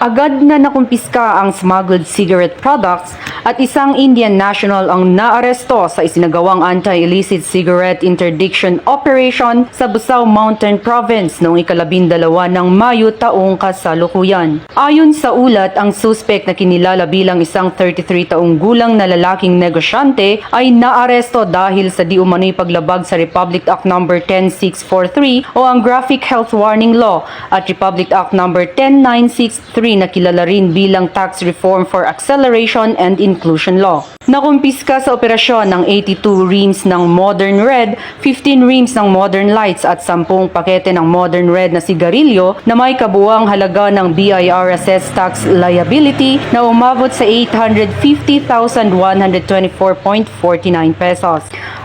Agad na nakumpiska ang smuggled cigarette products at isang Indian national ang naaresto sa isinagawang anti-illicit cigarette interdiction operation sa Busao Mountain Province noong ika-12 ng Mayo taong kasalukuyan. Ayon sa ulat, ang suspect na kinilala bilang isang 33 taong gulang na lalaking negosyante ay naaresto dahil sa di umano'y paglabag sa Republic Act No. 10643 o ang Graphic Health Warning Law at Republic Act No. 10963 na kilala rin bilang Tax Reform for Acceleration and Inclusion Law. Nakumpiska sa operasyon ng 82 reams ng Modern Red, 15 reams ng Modern Lights at 10 pakete ng Modern Red na sigarilyo na may kabuuang halaga ng BIR assessed tax liability na umabot sa 850,124.49 pesos.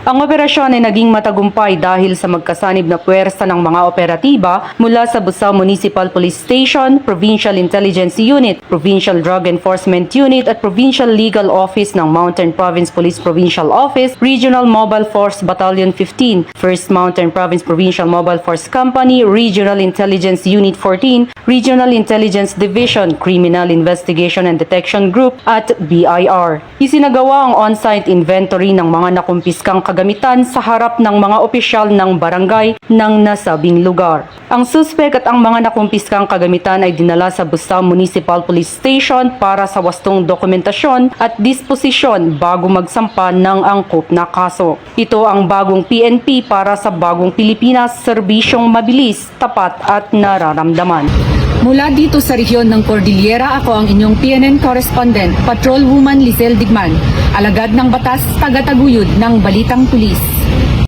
Ang operasyon ay naging matagumpay dahil sa magkasanib na puwersa ng mga operatiba mula sa Busao Municipal Police Station, Provincial Intelligence Unit, Provincial Drug Enforcement Unit at Provincial Legal Office ng Mountain Province Police Provincial Office, Regional Mobile Force Battalion 15, 1st Mountain Province Provincial Mobile Force Company, Regional Intelligence Unit 14, Regional Intelligence Division, Criminal Investigation and Detection Group at BIR. Isinagawa ang on-site inventory ng mga nakumpiskang kagamitan sa harap ng mga opisyal ng barangay ng nasabing lugar. Ang suspek at ang mga nakumpiskang kagamitan ay dinala sa Busao Municipal Police Station para sa wastong dokumentasyon at disposisyon bago magsampa ng angkop na kaso. Ito ang bagong PNP para sa bagong Pilipinas, serbisyong mabilis, tapat at nararamdaman. Mula dito sa rehiyon ng Cordillera, ako ang inyong PNN correspondent, Patrolwoman Lizelle Digman, alagad ng batas, tagataguyod ng Balitang Pulis.